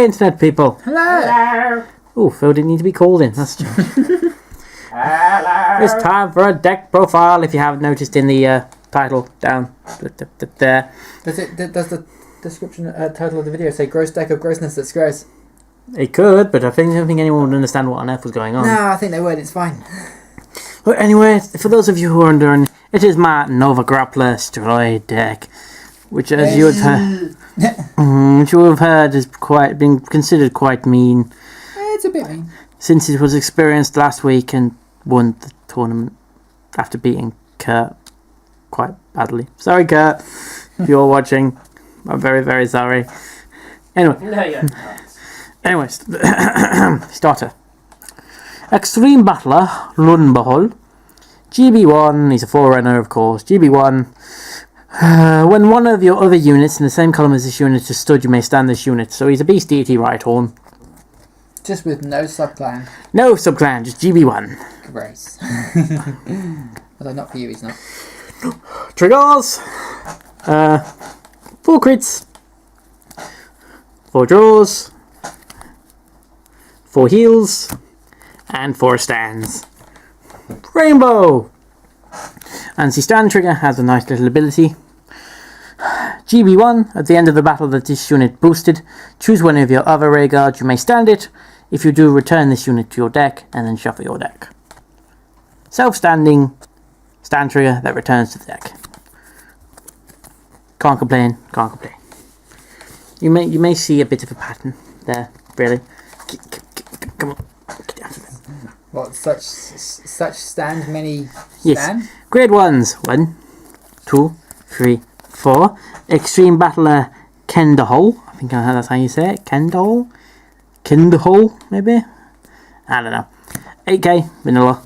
day, Internet people. Hello. Oh, Phil didn't need to be called in. That's true. Hello. It's time for a deck profile, if you haven't noticed in the title down there. Does the description title of the video say gross deck of grossness that's gross? It could, but I don't think anyone would understand what on earth was going on. No, I think they would. It's fine. But anyway, for those of you who are wondering, it is my Nova Grappler deck, which, as you have heard, has been considered quite mean. It's a bit mean. Since it was experienced last week and won the tournament after beating Kurt quite badly. Sorry, Kurt, if you're watching. I'm very, very sorry. Anyway. No, you're not. Anyways, starter. Extreme Battler, Lunbahol. GB1, he's a forerunner, of course. GB1. When one of your other units in the same column as this unit is stood, you may stand this unit. So he's a beast deity right horn. Just with no subclan. No subclan, just GB1. Gross. Although not for you, he's not. Triggers. 4 crits. 4 draws. 4 heals. And 4 stands. Rainbow! And the stand trigger has a nice little ability. GB1, at the end of the battle that this unit boosted, choose one of your other ray guards, you may stand it. If you do, return this unit to your deck and then shuffle your deck. Self-standing stand trigger that returns to the deck. Can't complain, can't complain. You may see a bit of a pattern there, really. Come on, get out of it. What, such stand many stand? Yes. Grade 1s. 1, 2, 3, 4. Extreme Battler Kendahol. I think that's how you say it. Kendahol? Kendahol, maybe? I don't know. 8k, vanilla.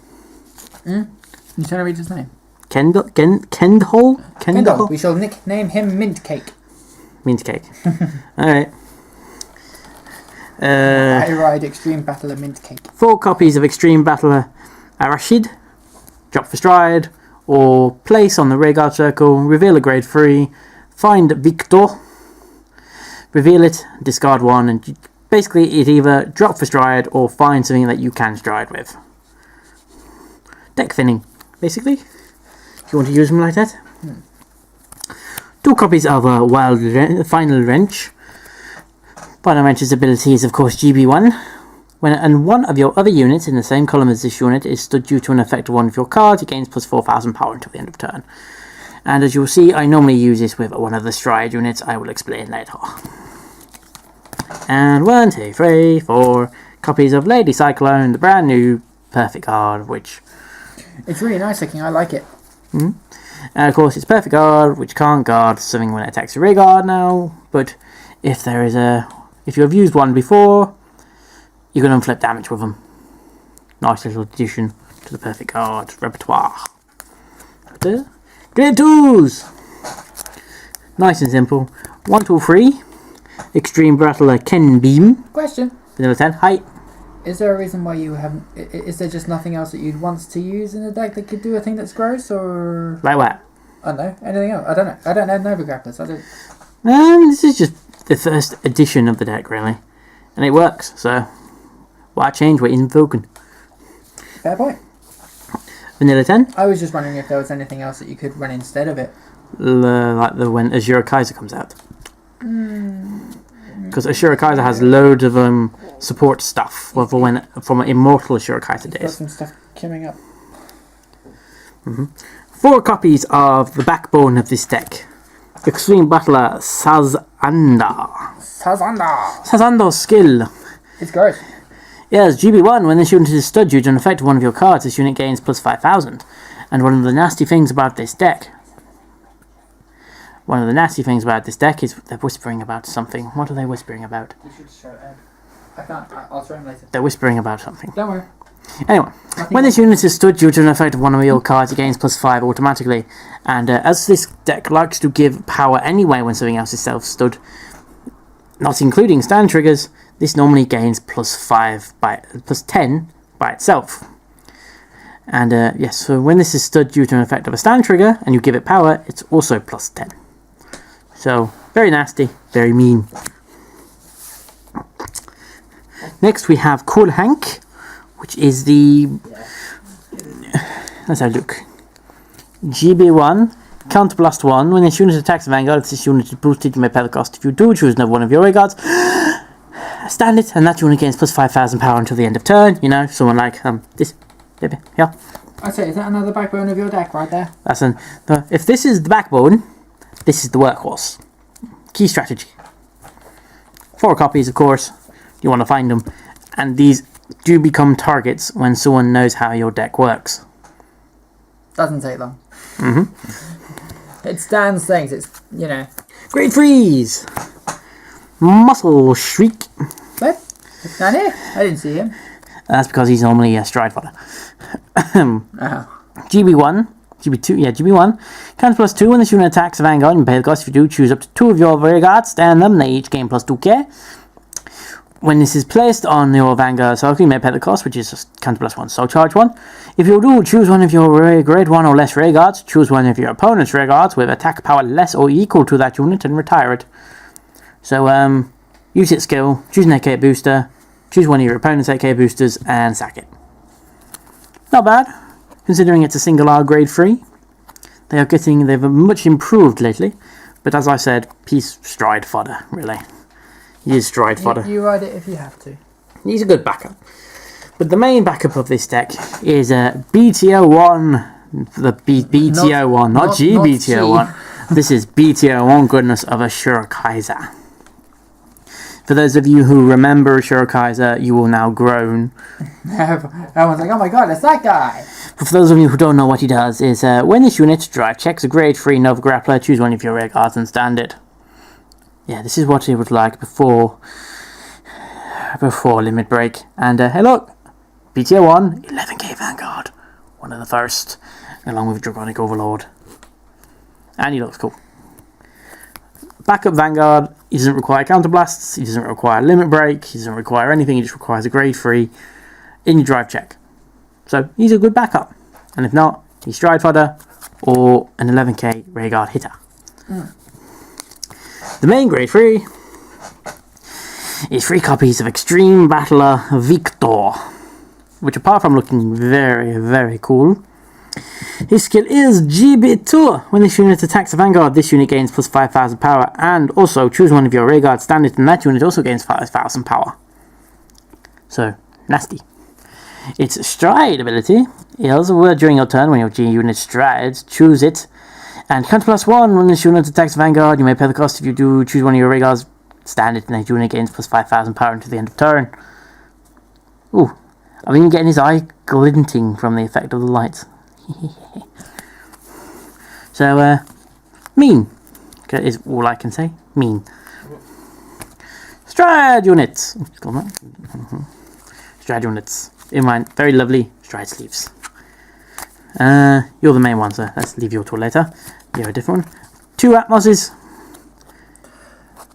You trying to read his name? Kendahol? Kendall. We shall nickname him Mint Cake. Mint Cake. Alright. I ride Extreme Battler Mint Cake. 4 copies of Extreme Battler Arashid. Drop for stride. Or place on the Rhaegar circle. Reveal a grade 3. Find Viktor. Reveal it. Discard 1. And basically it either drop for stride or find something that you can stride with. Deck thinning, basically. If you want to use them like that. 2 copies of Final Wrench. Final Wrench's ability is, of course, GB1. When one of your other units in the same column as this unit is stood due to an effect of one of your cards, it gains plus 4,000 power until the end of turn. And as you'll see, I normally use this with one of the stride units. I will explain later. And 1, 2, 3, 4 copies of Lady Cyclone, the brand new perfect card, which... It's really nice looking, I like it. And of course, it's perfect guard, which can't guard something when it attacks a rear guard now, but if there is if you have used one before, you can unflip damage with them. Nice little addition to the perfect guard repertoire. Grade 2s! Nice and simple. 1, 2, 3. Extreme Battler Ken Beam. Question. Vanilla 10. Height. Is there a reason why you haven't... Is there just nothing else that you'd want to use in the deck that could do a thing that's gross, or... Like what? I don't know. Anything else? I don't know. I don't know Nova Grapplers. I don't... This is just the first edition of the deck, really. And it works, so... Why change what isn't broken? Fair point. Vanilla 10. I was just wondering if there was anything else that you could run instead of it. Like when Azura Kaiser comes out. Because Azura Kaiser has loads of support stuff from Immortal Azura Kaiser Got days. some stuff coming up. 4 copies of the backbone of this deck. Extreme Battler Sazanda. Sazando's skill. It's gross. Yes, GB1, when this unit is stood due to an effect of one of your cards, this unit gains plus 5,000. And one of the nasty things about this deck is they're whispering about something. What are they whispering about? You should show Ed. I can't. I'll show him later. They're whispering about something. Don't worry. Anyway, when this unit is stood due to an effect of one of your cards, it gains plus 5 automatically. And as this deck likes to give power anyway when something else is self-stood, not including stand triggers, this normally gains plus 10 by itself. And yes, so when this is stood due to an effect of a stand trigger and you give it power, it's also plus 10. So, very nasty, very mean. Next we have Cool Hank, which is the... Let's have a look. GB1, Counterblast 1. When this unit attacks Vanguard, this unit is boosted. You may pay the cost. If you do, choose another one of your regards. Stand it, and that unit gains plus 5,000 power until the end of turn. You know, someone like this. Maybe, yeah. I say, is that another backbone of your deck right there? That's if this is the backbone, this is the workhorse. Key strategy. 4 copies, of course. You want to find them, and these do become targets when someone knows how your deck works. Doesn't take long. Mm-hmm. It stands things. It's, you know. Great Freeze! Muscle Shriek. What? It's down here? I didn't see him. That's because he's normally a stride fodder. Oh. GB1. GB2, yeah, GB1. Counter plus 2 when this unit attacks Vanguard. You pay the cost. If you do, choose up to 2 of your rear guards. Stand them. They each gain plus 2k. When this is placed on your Vanguard circle, you may pay the cost, which is just counter plus 1 soul charge 1. If you do, choose one of your grade 1 or less rear guards. Choose one of your opponent's rear guards with attack power less or equal to that unit and retire it. So, use its skill, choose an AK booster, choose one of your opponent's AK boosters, and sack it. Not bad, considering it's a single R grade 3. They've much improved lately, but as I said, piece stride fodder, really. He is stride fodder. You ride it if you have to. He's a good backup. But the main backup of this deck is BTO1, the BTO1, not GBTO1. This is BTO1 goodness of Ashura Kaiser. For those of you who remember Ashura Kaiser, you will now groan. Everyone's like, oh my god, it's that guy! But for those of you who don't know what he does, is when this unit drive checks a grade 3 Nova Grappler, choose one of your rear guards and stand it. Yeah, this is what it was like before Limit Break. And hey look, BTO1, 11k Vanguard. One of the first, along with Dragonic Overlord. And he looks cool. Backup Vanguard, he doesn't require counterblasts, he doesn't require limit break, he doesn't require anything, he just requires a grade 3 in your drive check. So he's a good backup. And if not, he's stride fodder or an 11k rear guard hitter. The main grade 3 is 3 copies of Extreme Battler Viktor, which apart from looking very, very cool, his skill is GB2. When this unit attacks a Vanguard, this unit gains plus 5,000 power, and also choose one of your rear guards, stand it, and that unit also gains 5,000 power. So, nasty. Its stride ability is during your turn, when your G unit strides, choose it, and counter plus 1 when this unit attacks Vanguard. You may pay the cost. If you do, choose one of your rear guards, stand it, and that unit gains plus 5,000 power until the end of turn. Ooh, I've been getting his eye glinting from the effect of the lights. So, mean is all I can say. Mean. Stride units. Stride units. In mind, very lovely stride sleeves. You're the main one, so let's leave your tool later. You're a different one. 2 Atmoses.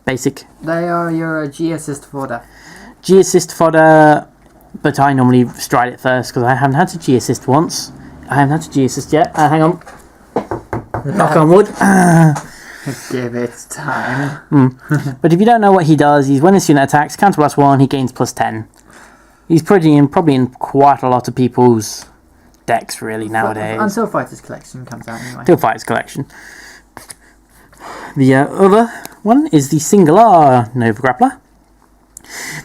Basic. They are your G assist fodder. G assist fodder, but I normally stride it first because I haven't had to G assist once. I haven't had to G assist yet. Hang on. Knock on wood. Give it time. But if you don't know what he does, he's when this unit attacks, counter plus 1, he gains plus 10. He's probably in quite a lot of people's decks really nowadays. Until Fighters Collection comes out anyway. Until Fighters Collection. The other one is the single R Nova Grappler.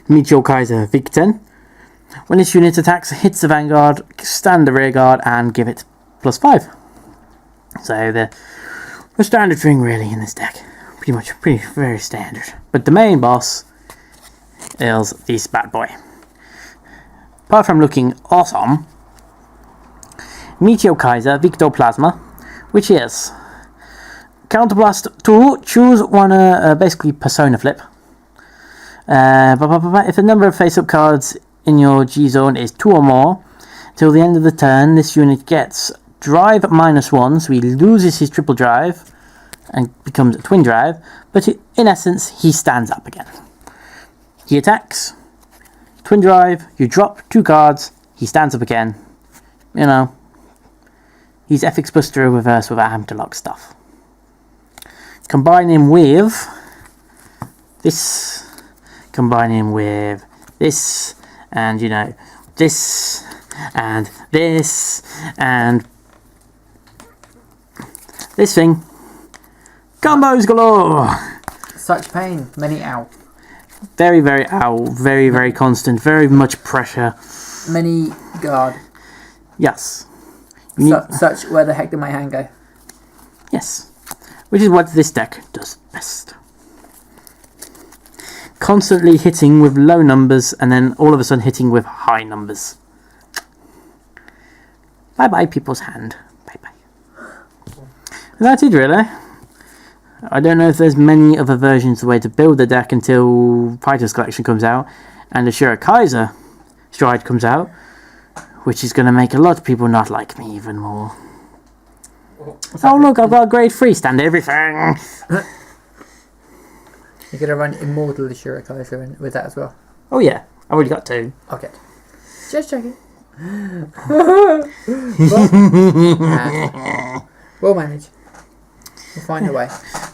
Meteor Kaiser Viktor. When this unit attacks, hits the Vanguard, stand the rear guard, and give it plus 5. So the standard thing really in this deck. Very standard. But the main boss is this bad boy. Apart from looking awesome, Meteor Kaiser Viktor Plasma, which is Counterblast 2, choose one, basically Persona Flip. If the number of face-up cards in your G zone is 2 or more, till the end of the turn, this unit gets drive -1, so he loses his triple drive and becomes a twin drive, but in essence, he stands up again. He attacks, twin drive, you drop 2 cards, he stands up again. You know, he's FX Buster reverse without having to lock stuff. Combine him with this, combine him with this, and you know, this, and this, and this thing. Combos galore! Such pain. Many ow. Very, very ow. Very, very constant. Very much pressure. Many guard. Yes. Such where the heck did my hand go? Yes. Which is what this deck does best. Constantly hitting with low numbers and then all of a sudden hitting with high numbers. Bye bye people's hand. Bye bye. That's it really. I don't know if there's many other versions of the way to build the deck until Fighters Collection comes out and the Shira Kaiser Stride comes out, which is going to make a lot of people not like me even more. Oh look, I've got a grade 3 stand everything! You're going to run Immortal Shirokaiser with that as well? Oh yeah, I've already got 2. Okay. Just checking. We'll manage. We'll find a way.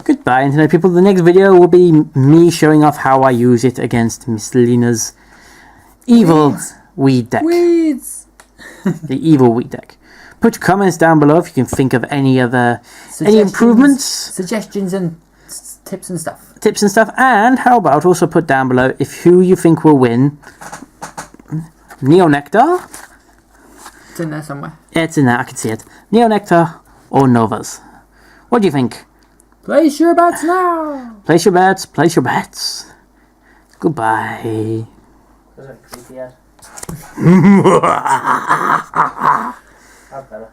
Goodbye internet people, the next video will be me showing off how I use it against Miss Lena's evil weed deck. Weeds! The evil weed deck. Put your comments down below if you can think of any other improvements, suggestions and tips and stuff. And how about also put down below if who you think will win. Neo Nectar? It's in there somewhere. Yeah, it's in there, I can see it. Neo Nectar or Novas. What do you think? Place your bets now! Place your bets, place your bets. Goodbye. That's a creepy ass. That's better.